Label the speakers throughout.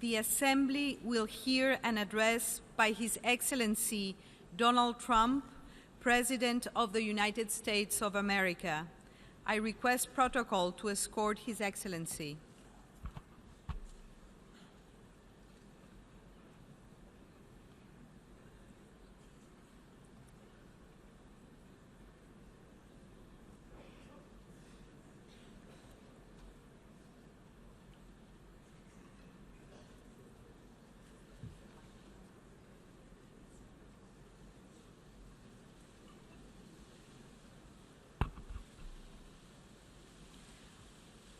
Speaker 1: The Assembly will hear an address by His Excellency Donald Trump, President of the United States of America. I request protocol to escort His Excellency.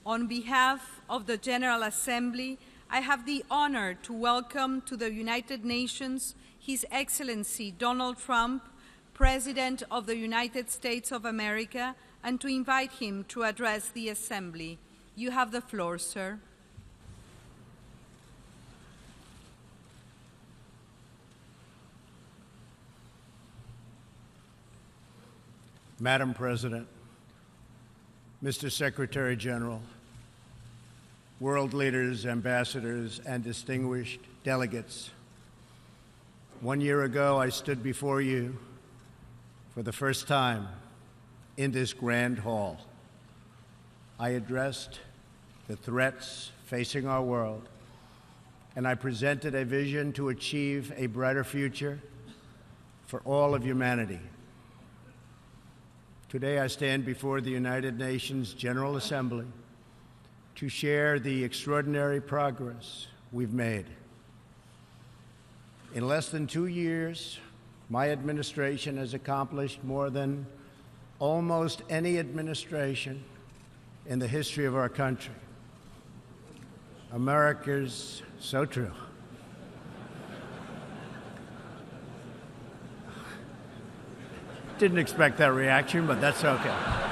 Speaker 1: On behalf of the General Assembly, I have the honor to welcome to the United Nations His Excellency Donald Trump, President of the United States of America, and to invite him to address the Assembly. You have the floor, sir.
Speaker 2: Madam President, Mr. Secretary General, world leaders, ambassadors, and distinguished delegates. 1 year ago, I stood before you for the first time in this grand hall. I addressed the threats facing our world, and I presented a vision to achieve a brighter future for all of humanity. Today, I stand before the United Nations General Assembly to share the extraordinary progress we've made. In less than 2 years, my administration has accomplished more than almost any administration in the history of our country. America's so true. Didn't expect that reaction, but that's okay.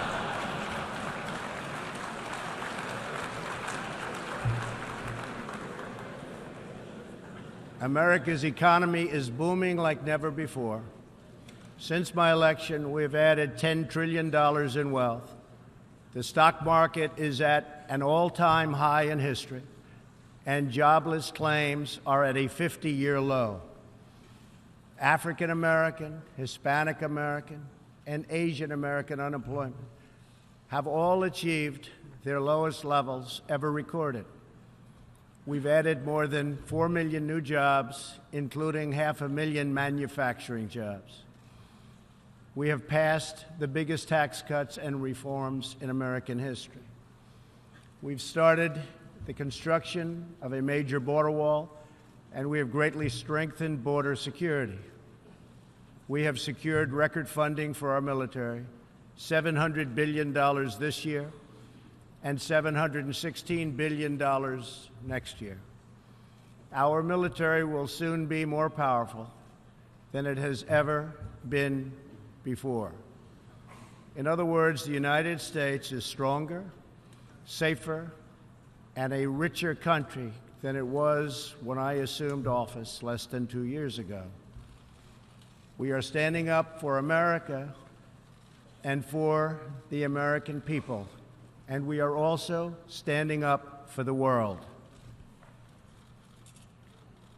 Speaker 2: America's economy is booming like never before. Since my election, we've added $10 trillion in wealth. The stock market is at an all-time high in history, and jobless claims are at a 50-year low. African American, Hispanic American, and Asian American unemployment have all achieved their lowest levels ever recorded. We've added more than 4 million new jobs, including 500,000 manufacturing jobs. We have passed the biggest tax cuts and reforms in American history. We've started the construction of a major border wall, and we have greatly strengthened border security. We have secured record funding for our military, $700 billion this year, and $716 billion next year. Our military will soon be more powerful than it has ever been before. In other words, the United States is stronger, safer, and a richer country than it was when I assumed office less than 2 years ago. We are standing up for America and for the American people, and we are also standing up for the world.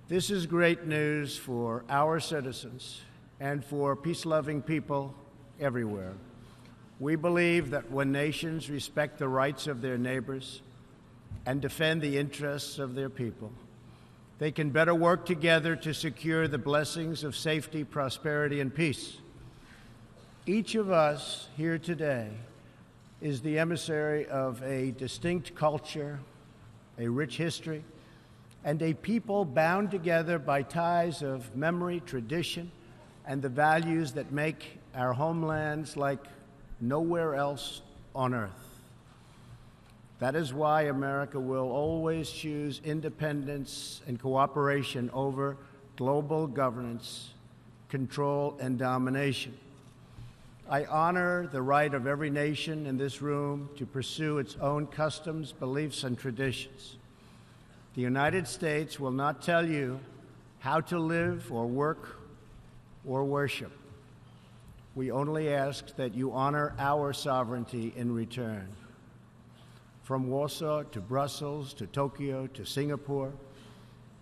Speaker 2: This is great news for our citizens and for peace-loving people everywhere. We believe that when nations respect the rights of their neighbors and defend the interests of their people, they can better work together to secure the blessings of safety, prosperity, and peace. Each of us here today is the emissary of a distinct culture, a rich history, and a people bound together by ties of memory, tradition, and the values that make our homelands like nowhere else on earth. That is why America will always choose independence and cooperation over global governance, control, and domination. I honor the right of every nation in this room to pursue its own customs, beliefs, and traditions. The United States will not tell you how to live or work or worship. We only ask that you honor our sovereignty in return. From Warsaw to Brussels to Tokyo to Singapore,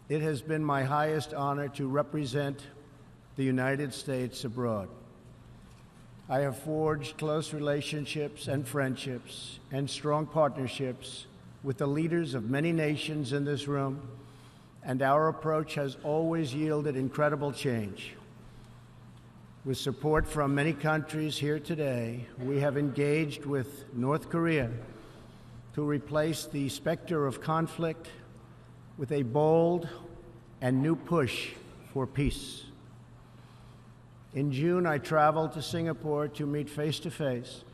Speaker 2: it has been my highest honor to represent the United States abroad. I have forged close relationships and friendships and strong partnerships with the leaders of many nations in this room, and our approach has always yielded incredible change. With support from many countries here today, we have engaged with North Korea to replace the specter of conflict with a bold and new push for peace. In June, I traveled to Singapore to meet face-to-face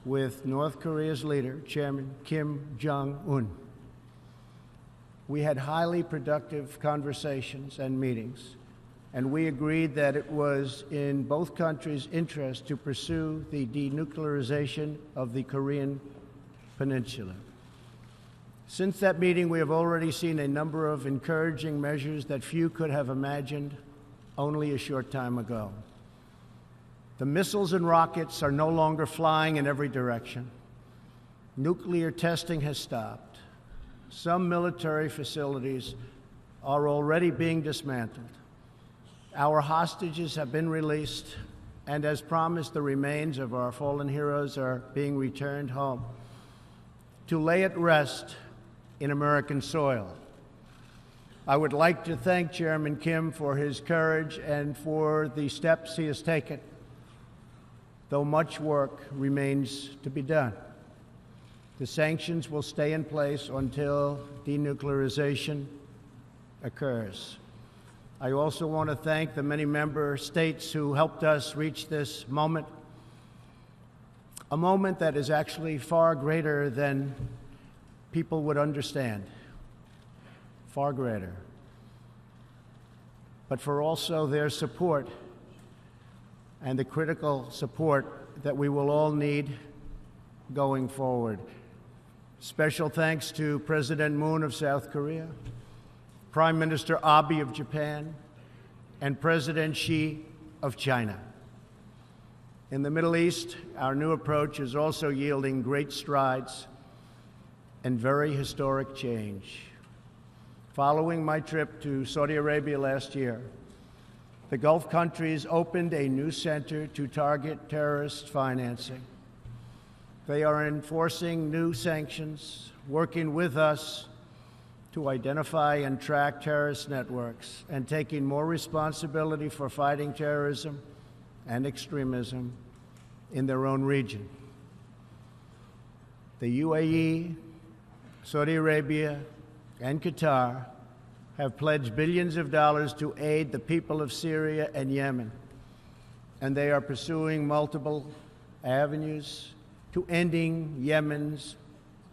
Speaker 2: with North Korea's leader, Chairman Kim Jong-un. We had highly productive conversations and meetings, and we agreed that it was in both countries' interest to pursue the denuclearization of the Korean Peninsula. Since that meeting, we have already seen a number of encouraging measures that few could have imagined only a short time ago. The missiles and rockets are no longer flying in every direction. Nuclear testing has stopped. Some military facilities are already being dismantled. Our hostages have been released, and as promised, the remains of our fallen heroes are being returned home to lay at rest in American soil. I would like to thank Chairman Kim for his courage and for the steps he has taken, though much work remains to be done. The sanctions will stay in place until denuclearization occurs. I also want to thank the many member states who helped us reach this moment, a moment that is actually far greater than people would understand, far greater, but for also their support and the critical support that we will all need going forward. Special thanks to President Moon of South Korea, Prime Minister Abe of Japan, and President Xi of China. In the Middle East, our new approach is also yielding great strides and very historic change. Following my trip to Saudi Arabia last year, the Gulf countries opened a new center to target terrorist financing. They are enforcing new sanctions, working with us to identify and track terrorist networks, and taking more responsibility for fighting terrorism and extremism in their own region. The UAE, Saudi Arabia, and Qatar have pledged billions of dollars to aid the people of Syria and Yemen, and they are pursuing multiple avenues to ending Yemen's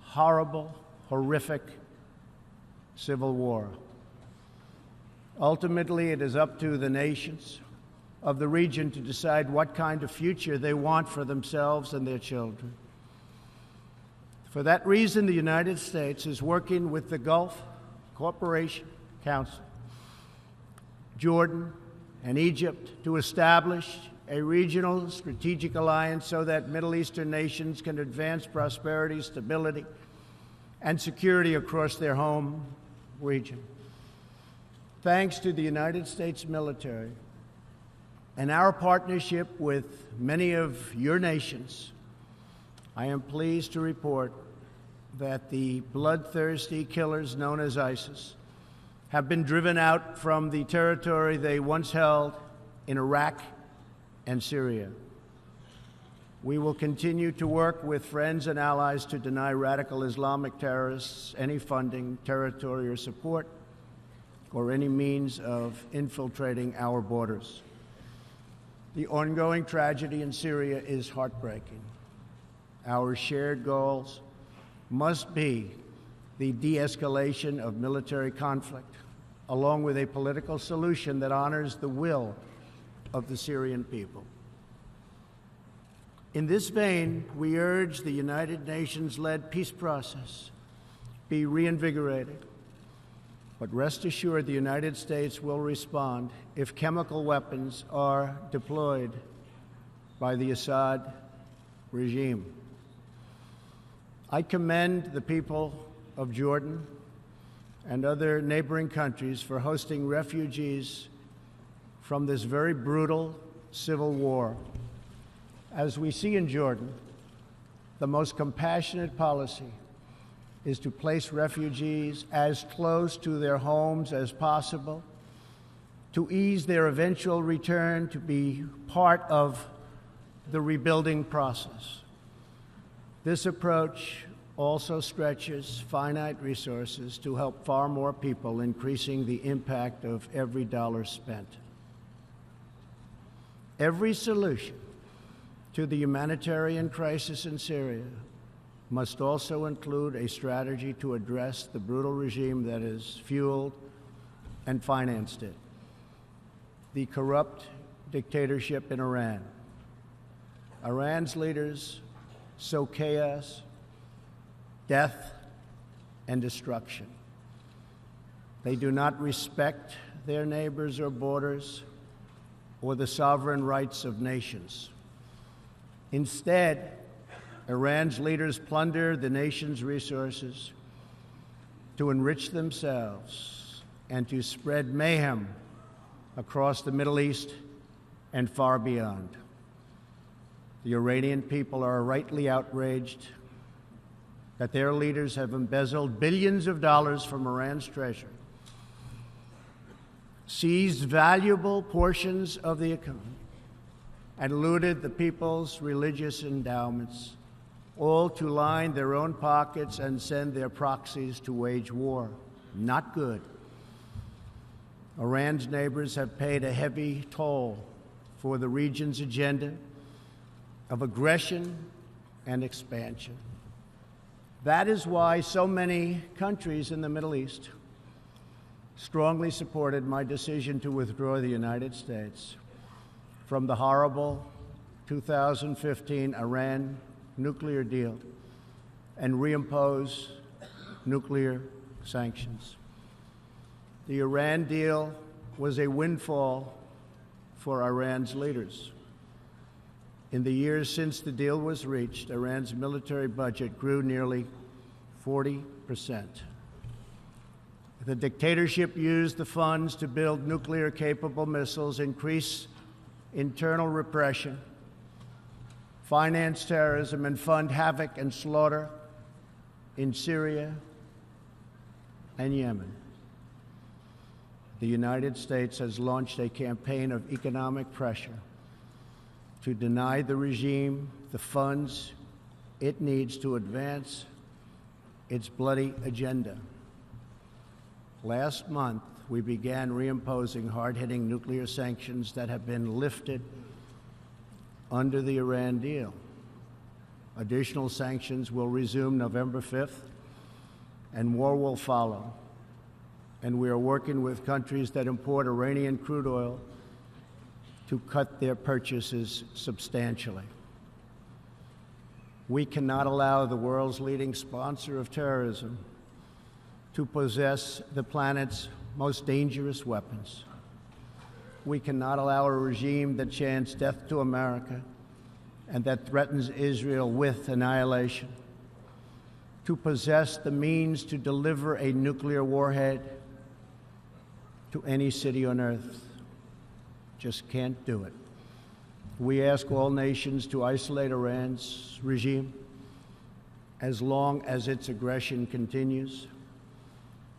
Speaker 2: horrible, horrific civil war. Ultimately, it is up to the nations of the region to decide what kind of future they want for themselves and their children. For that reason, the United States is working with the Gulf Cooperation Council, Jordan, and Egypt to establish a regional strategic alliance so that Middle Eastern nations can advance prosperity, stability, and security across their home region. Thanks to the United States military and our partnership with many of your nations, I am pleased to report that the bloodthirsty killers known as ISIS have been driven out from the territory they once held in Iraq and Syria. We will continue to work with friends and allies to deny radical Islamic terrorists any funding, territory, or support, or any means of infiltrating our borders. The ongoing tragedy in Syria is heartbreaking. Our shared goals must be the de-escalation of military conflict, along with a political solution that honors the will of the Syrian people. In this vein, we urge the United Nations-led peace process be reinvigorated. But rest assured, the United States will respond if chemical weapons are deployed by the Assad regime. I commend the people of Jordan and other neighboring countries for hosting refugees from this very brutal civil war. As we see in Jordan, the most compassionate policy is to place refugees as close to their homes as possible, to ease their eventual return, to be part of the rebuilding process. This approach also stretches finite resources to help far more people, increasing the impact of every dollar spent. Every solution to the humanitarian crisis in Syria must also include a strategy to address the brutal regime that has fueled and financed it. The corrupt dictatorship in Iran. Iran's leaders sow chaos, death, and destruction. They do not respect their neighbors or borders or the sovereign rights of nations. Instead, Iran's leaders plunder the nation's resources to enrich themselves and to spread mayhem across the Middle East and far beyond. The Iranian people are rightly outraged that their leaders have embezzled billions of dollars from Iran's treasury, seized valuable portions of the economy, and looted the people's religious endowments, all to line their own pockets and send their proxies to wage war. Not good. Iran's neighbors have paid a heavy toll for the region's agenda of aggression and expansion. That is why so many countries in the Middle East strongly supported my decision to withdraw the United States from the horrible 2015 Iran nuclear deal and reimpose nuclear sanctions. The Iran deal was a windfall for Iran's leaders. In the years since the deal was reached, Iran's military budget grew nearly 40%. The dictatorship used the funds to build nuclear-capable missiles, increase internal repression, finance terrorism, and fund havoc and slaughter in Syria and Yemen. The United States has launched a campaign of economic pressure to deny the regime the funds it needs to advance its bloody agenda. Last month, we began reimposing hard-hitting nuclear sanctions that have been lifted under the Iran deal. Additional sanctions will resume November 5th, and more will follow. And we are working with countries that import Iranian crude oil to cut their purchases substantially. We cannot allow the world's leading sponsor of terrorism to possess the planet's most dangerous weapons. We cannot allow a regime that chants death to America and that threatens Israel with annihilation to possess the means to deliver a nuclear warhead to any city on earth. Just can't do it. We ask all nations to isolate Iran's regime as long as its aggression continues.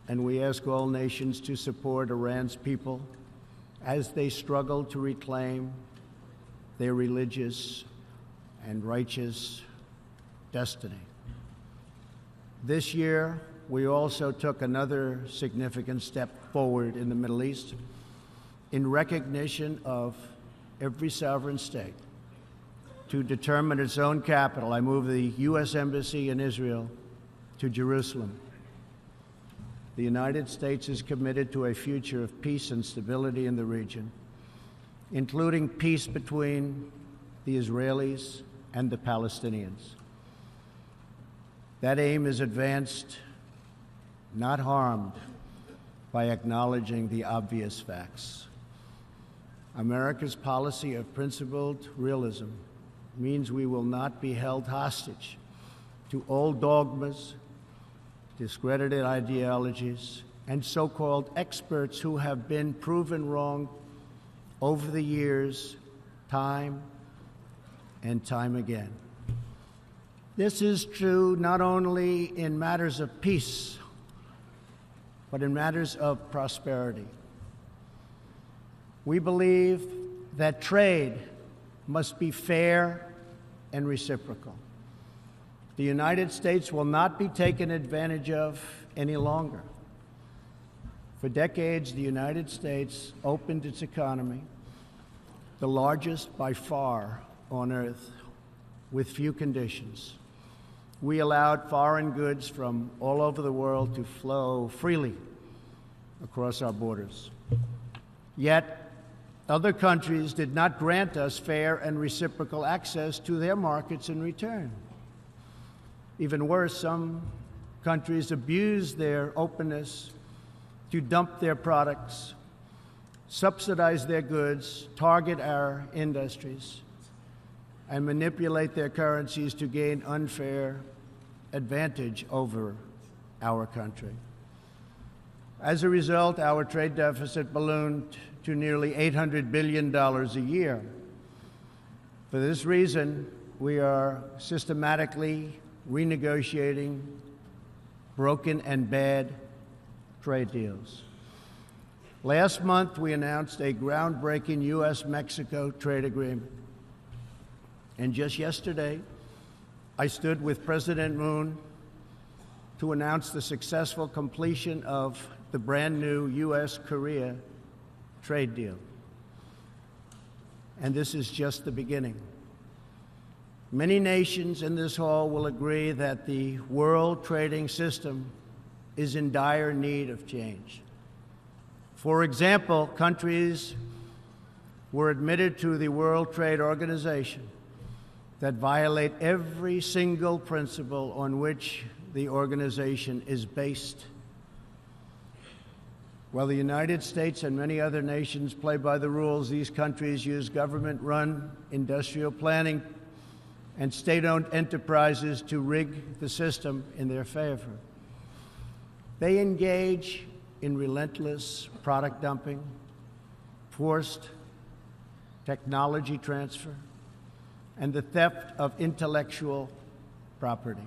Speaker 2: And we ask all nations to support Iran's people as they struggle to reclaim their religious and righteous destiny. This year, we also took another significant step forward in the Middle East in recognition of every sovereign state to determine its own capital. I moved the U.S. Embassy in Israel to Jerusalem. The United States is committed to a future of peace and stability in the region, including peace between the Israelis and the Palestinians. That aim is advanced, not harmed, by acknowledging the obvious facts. America's policy of principled realism means we will not be held hostage to old dogmas, discredited ideologies, and so-called experts who have been proven wrong over the years, time and time again. This is true not only in matters of peace, but in matters of prosperity. We believe that trade must be fair and reciprocal. The United States will not be taken advantage of any longer. For decades, the United States opened its economy, the largest by far on earth, with few conditions. We allowed foreign goods from all over the world to flow freely across our borders. Yet, other countries did not grant us fair and reciprocal access to their markets in return. Even worse, some countries abused their openness to dump their products, subsidize their goods, target our industries, and manipulate their currencies to gain unfair advantage over our country. As a result, our trade deficit ballooned to nearly $800 billion a year. For this reason, we are systematically renegotiating broken and bad trade deals. Last month, we announced a groundbreaking U.S.-Mexico trade agreement. And just yesterday, I stood with President Moon to announce the successful completion of the brand new U.S.-Korea trade deal. And this is just the beginning. Many nations in this hall will agree that the world trading system is in dire need of change. For example, countries were admitted to the World Trade Organization that violate every single principle on which the organization is based. While the United States and many other nations play by the rules, these countries use government-run industrial planning and state-owned enterprises to rig the system in their favor. They engage in relentless product dumping, forced technology transfer, and the theft of intellectual property.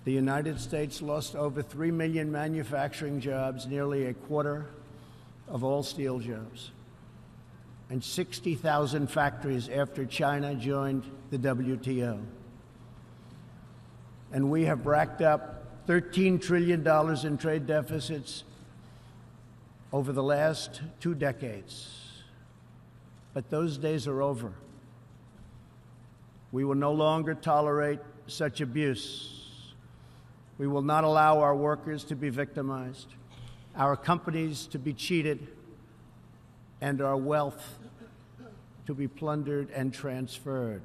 Speaker 2: The United States lost over 3 million manufacturing jobs, nearly a quarter of all steel jobs, and 60,000 factories after China joined the WTO. And we have racked up $13 trillion in trade deficits over the last 2 decades. But those days are over. We will no longer tolerate such abuse. We will not allow our workers to be victimized, our companies to be cheated, and our wealth to be plundered and transferred.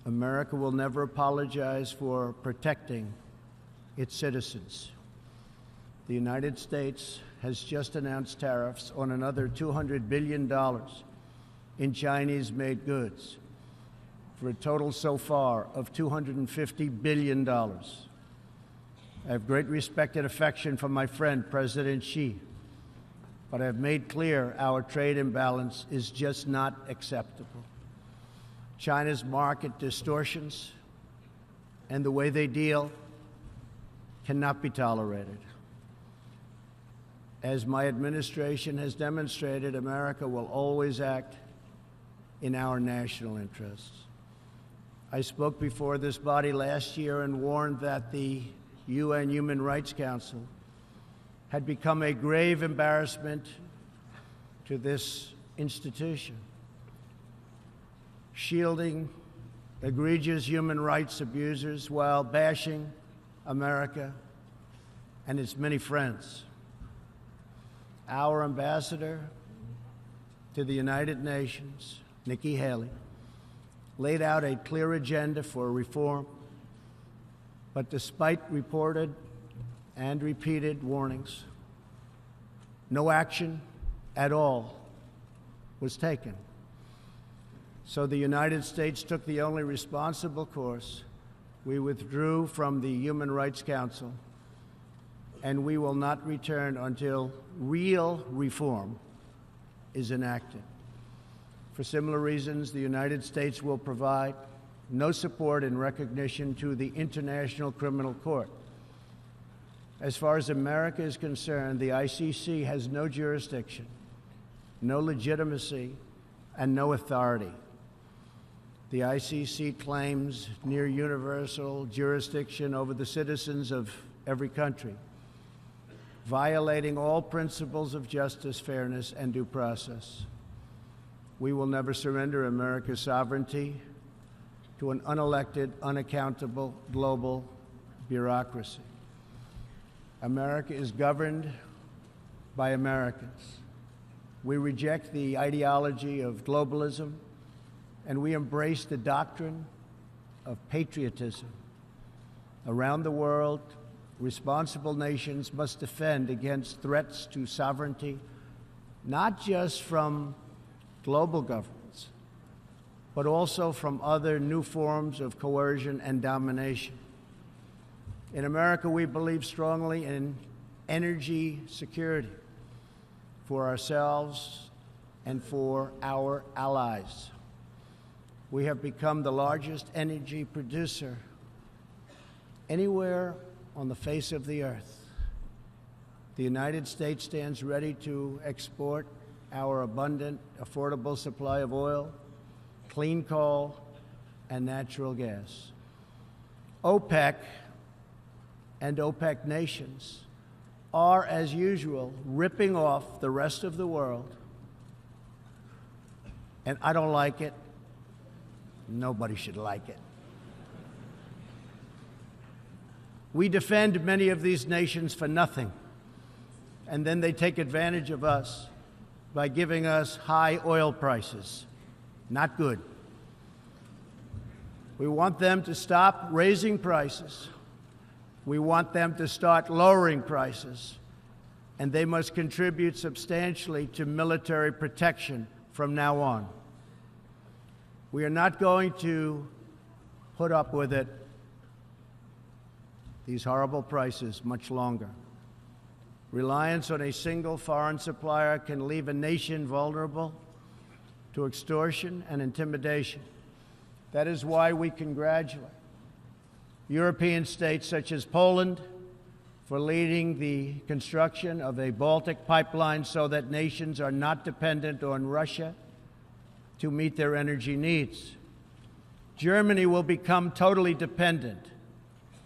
Speaker 2: America will never apologize for protecting its citizens. The United States has just announced tariffs on another $200 billion in Chinese-made goods, for a total so far of $250 billion. I have great respect and affection for my friend, President Xi, but I have made clear our trade imbalance is just not acceptable. China's market distortions and the way they deal cannot be tolerated. As my administration has demonstrated, America will always act in our national interests. I spoke before this body last year and warned that the UN Human Rights Council had become a grave embarrassment to this institution, shielding egregious human rights abusers while bashing America and its many friends. Our ambassador to the United Nations, Nikki Haley, laid out a clear agenda for reform, but despite reported and repeated warnings, no action at all was taken. So the United States took the only responsible course. We withdrew from the Human Rights Council and we will not return until real reform is enacted. For similar reasons, the United States will provide no support in recognition to the International Criminal Court. As far as America is concerned, the ICC has no jurisdiction, no legitimacy, and no authority. The ICC claims near universal jurisdiction over the citizens of every country, violating all principles of justice, fairness, and due process. We will never surrender America's sovereignty to an unelected, unaccountable global bureaucracy. America is governed by Americans. We reject the ideology of globalism, and we embrace the doctrine of patriotism. Around the world, responsible nations must defend against threats to sovereignty, not just from global governments, but also from other new forms of coercion and domination. In America, we believe strongly in energy security for ourselves and for our allies. We have become the largest energy producer anywhere on the face of the earth. The United States stands ready to export our abundant, affordable supply of oil, clean coal, and natural gas. OPEC and OPEC nations are, as usual, ripping off the rest of the world. And I don't like it. Nobody should like it. We defend many of these nations for nothing, and then they take advantage of us by giving us high oil prices. Not good. We want them to stop raising prices. We want them to start lowering prices, and they must contribute substantially to military protection from now on. We are not going to put up with it, these horrible prices, much longer. Reliance on a single foreign supplier can leave a nation vulnerable to extortion and intimidation. That is why we congratulate European states such as Poland for leading the construction of a Baltic pipeline so that nations are not dependent on Russia to meet their energy needs. Germany will become totally dependent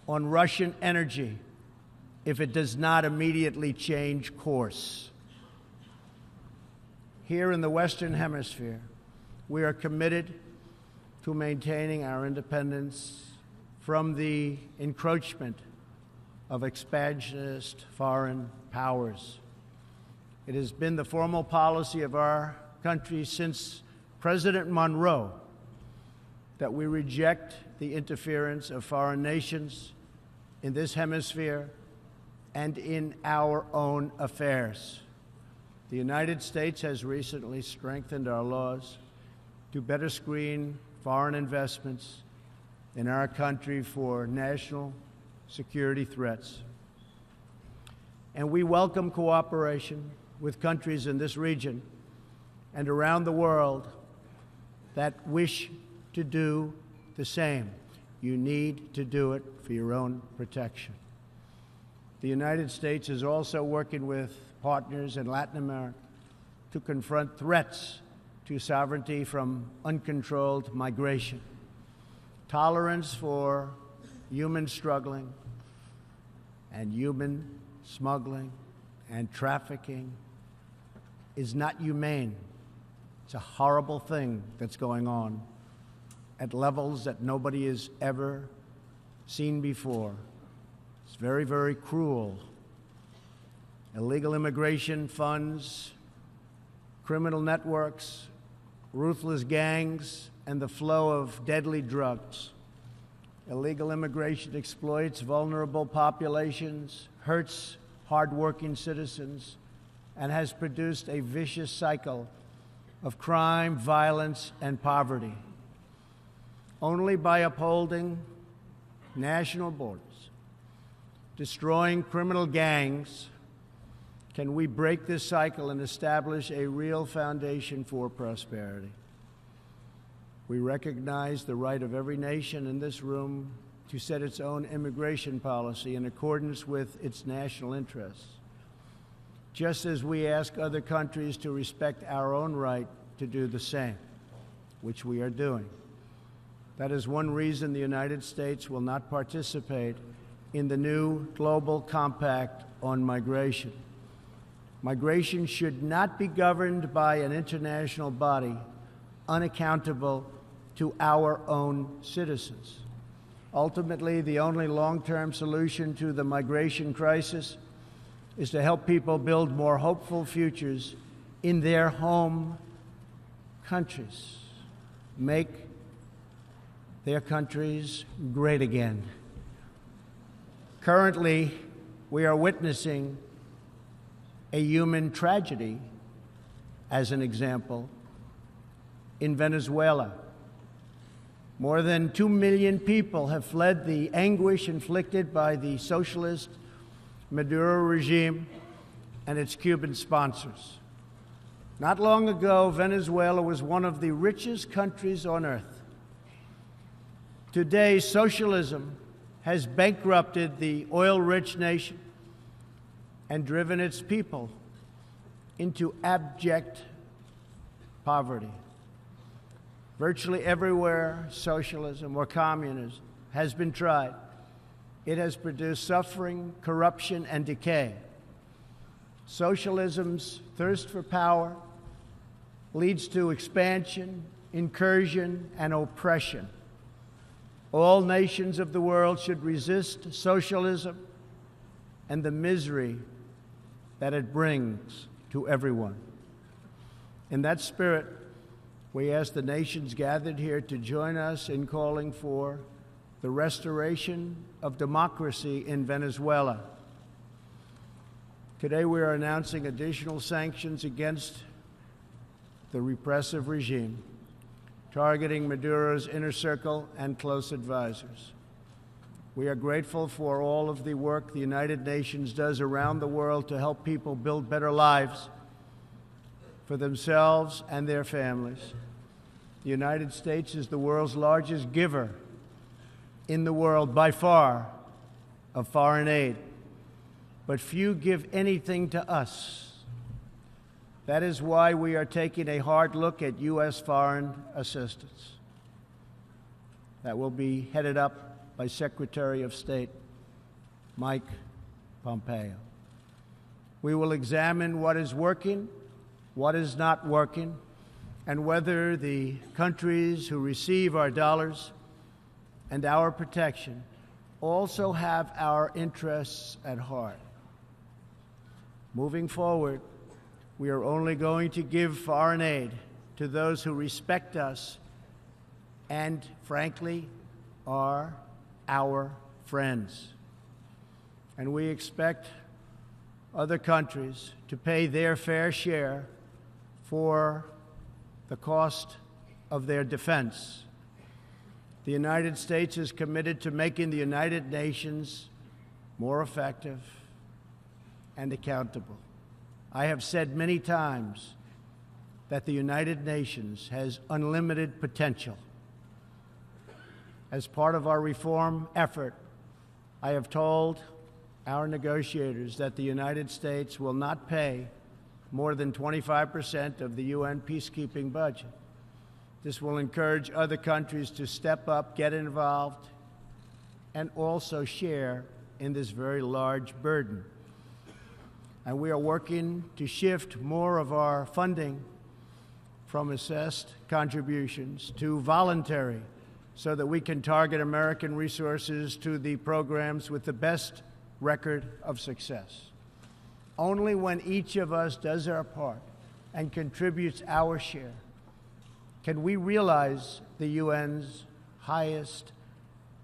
Speaker 2: on Russian energy if it does not immediately change course. Here in the Western Hemisphere, we are committed to maintaining our independence from the encroachment of expansionist foreign powers. It has been the formal policy of our country since President Monroe that we reject the interference of foreign nations in this hemisphere and in our own affairs. The United States has recently strengthened our laws to better screen foreign investments in our country for national security threats. And we welcome cooperation with countries in this region and around the world that wish to do the same. You need to do it for your own protection. The United States is also working with partners in Latin America to confront threats to sovereignty from uncontrolled migration. Tolerance for human struggling and human smuggling and trafficking is not humane. It's a horrible thing that's going on at levels that nobody has ever seen before. It's very, very cruel. Illegal immigration funds criminal networks, ruthless gangs, and the flow of deadly drugs. Illegal immigration exploits vulnerable populations, hurts hardworking citizens, and has produced a vicious cycle of crime, violence, and poverty. Only by upholding national borders, destroying criminal gangs, can we break this cycle and establish a real foundation for prosperity. We recognize the right of every nation in this room to set its own immigration policy in accordance with its national interests, just as we ask other countries to respect our own right to do the same, which we are doing. That is one reason the United States will not participate in the new global compact on migration. Migration should not be governed by an international body unaccountable to our own citizens. Ultimately, the only long-term solution to the migration crisis is to help people build more hopeful futures in their home countries, make their countries great again. Currently, we are witnessing a human tragedy, as an example, in Venezuela. More than 2 million people have fled the anguish inflicted by the socialist Maduro regime and its Cuban sponsors. Not long ago, Venezuela was one of the richest countries on earth. Today, socialism has bankrupted the oil-rich nation and driven its people into abject poverty. Virtually everywhere socialism or communism has been tried, it has produced suffering, corruption, and decay. Socialism's thirst for power leads to expansion, incursion, and oppression. All nations of the world should resist socialism and the misery that it brings to everyone. In that spirit, we ask the nations gathered here to join us in calling for the restoration of democracy in Venezuela. Today we are announcing additional sanctions against the repressive regime, targeting Maduro's inner circle and close advisors. We are grateful for all of the work the United Nations does around the world to help people build better lives for themselves and their families. The United States is the world's largest giver in the world by far of foreign aid, but few give anything to us. That is why we are taking a hard look at U.S. foreign assistance. That will be headed up by Secretary of State Mike Pompeo. We will examine what is working, what is not working, and whether the countries who receive our dollars and our protection also have our interests at heart. Moving forward, we are only going to give foreign aid to those who respect us and, frankly, are our friends. And we expect other countries to pay their fair share for the cost of their defense. The United States is committed to making the United Nations more effective and accountable. I have said many times that the United Nations has unlimited potential. As part of our reform effort, I have told our negotiators that the United States will not pay more than 25% of the UN peacekeeping budget. This will encourage other countries to step up, get involved, and also share in this very large burden. And we are working to shift more of our funding from assessed contributions to voluntary, so that we can target American resources to the programs with the best record of success. Only when each of us does our part and contributes our share can we realize the UN's highest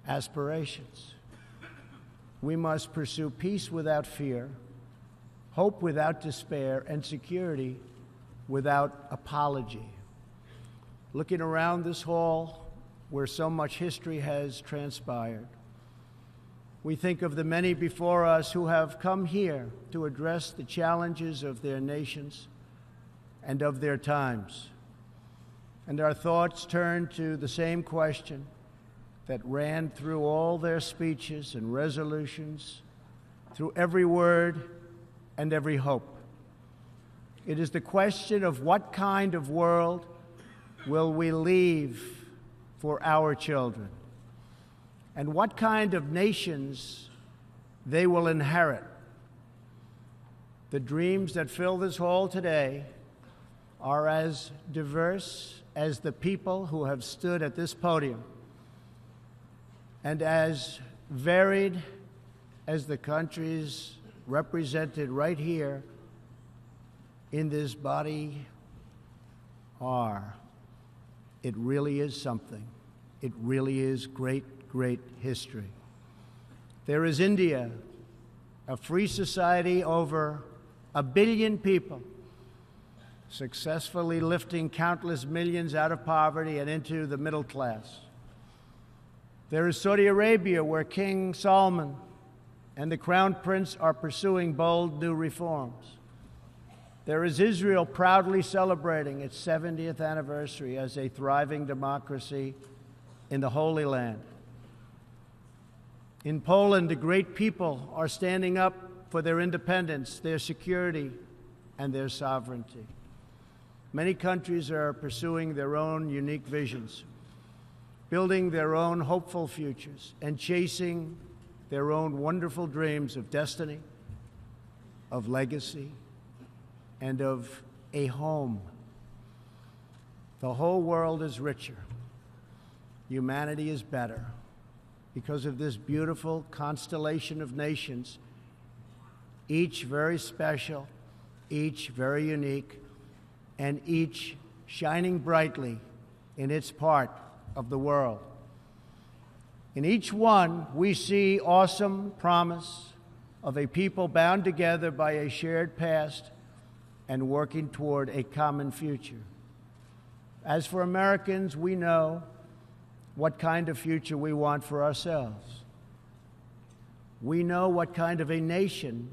Speaker 2: aspirations. We must pursue peace without fear, hope without despair, and security without apology. Looking around this hall, where so much history has transpired, We think of the many before us who have come here to address the challenges of their nations and of their times. And our thoughts turn to the same question that ran through all their speeches and resolutions, through every word and every hope. It is the question of what kind of world will we leave for our children, and what kind of nations they will inherit. The dreams that fill this hall today are as diverse as the people who have stood at this podium, and as varied as the countries represented right here in this body are. It really is something. It really is great, great history. There is India, a free society, over 1 billion people, successfully lifting countless millions out of poverty and into the middle class. There is Saudi Arabia, where King Salman and the Crown Prince are pursuing bold new reforms. There is Israel, proudly celebrating its 70th anniversary as a thriving democracy in the Holy Land. In Poland, the great people are standing up for their independence, their security, and their sovereignty. Many countries are pursuing their own unique visions, building their own hopeful futures, and chasing their own wonderful dreams of destiny, of legacy, and of a home. The whole world is richer. Humanity is better because of this beautiful constellation of nations, each very special, each very unique, and each shining brightly in its part of the world. In each one, we see awesome promise of a people bound together by a shared past and working toward a common future. As for Americans, we know what kind of future we want for ourselves. We know what kind of a nation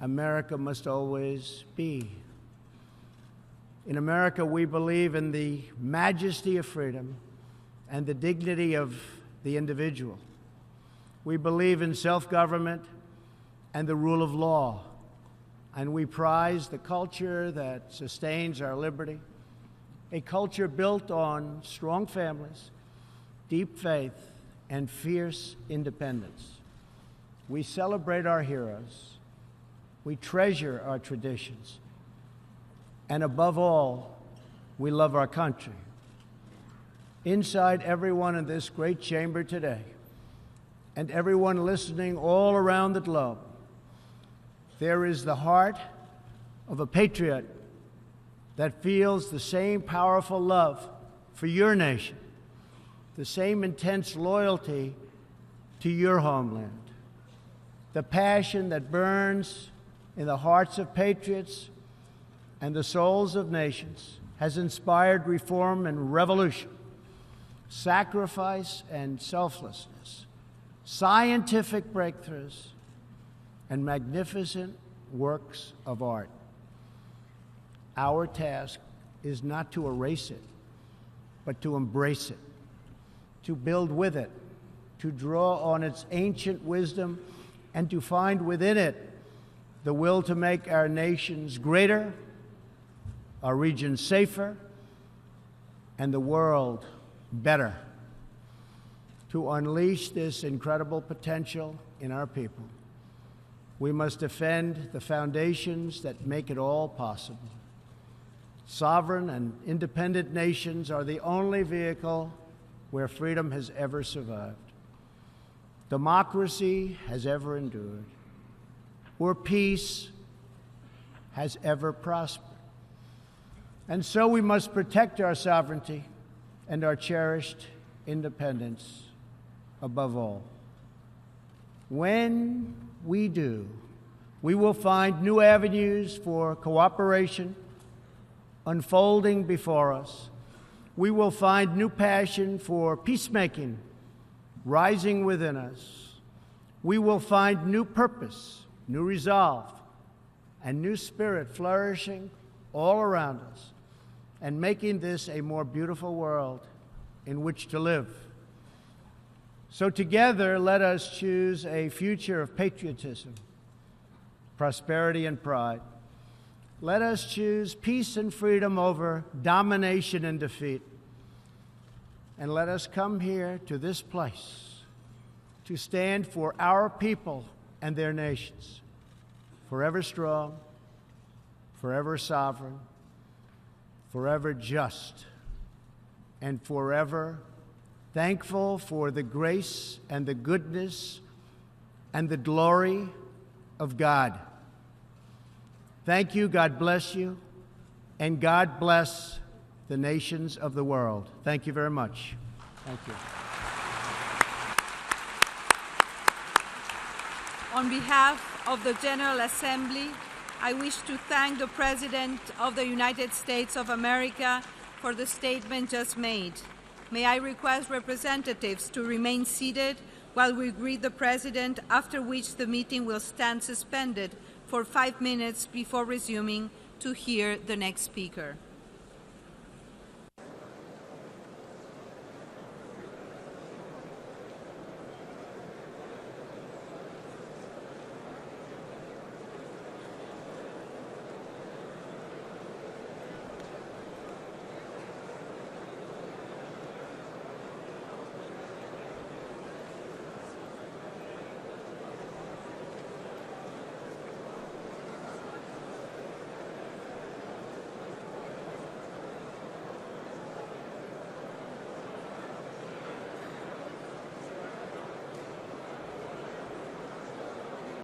Speaker 2: America must always be. In America, we believe in the majesty of freedom and the dignity of the individual. We believe in self-government and the rule of law. And we prize the culture that sustains our liberty, a culture built on strong families, deep faith, and fierce independence. We celebrate our heroes. We treasure our traditions. And above all, we love our country. Inside everyone in this great chamber today, and everyone listening all around the globe, there is the heart of a patriot that feels the same powerful love for your nation, the same intense loyalty to your homeland, the passion that burns in the hearts of patriots and the souls of nations has inspired reform and revolution, sacrifice and selflessness, scientific breakthroughs, and magnificent works of art. Our task is not to erase it, but to embrace it, to build with it, to draw on its ancient wisdom, and to find within it the will to make our nations greater, our region safer, and the world better. To unleash this incredible potential in our people, we must defend the foundations that make it all possible. Sovereign and independent nations are the only vehicle where freedom has ever survived, democracy has ever endured, or peace has ever prospered. And so we must protect our sovereignty and our cherished independence above all. When we do, we will find new avenues for cooperation unfolding before us. We will find new passion for peacemaking rising within us. we will find new purpose, new resolve, and new spirit flourishing all around us and making this a more beautiful world in which to live. So together, let us choose a future of patriotism, prosperity, and pride. Let us choose peace and freedom over domination and defeat. And let us come here to this place to stand for our people and their nations, forever strong, forever sovereign, forever just, and forever thankful for the grace and the goodness and the glory of God. Thank you, God bless you, and God bless the nations of the world. Thank you very much. Thank you.
Speaker 1: On behalf of the General Assembly, I wish to thank the President of the United States of America for the statement just made. May I request representatives to remain seated while we greet the President, after which the meeting will stand suspended for 5 minutes before resuming to hear the next speaker.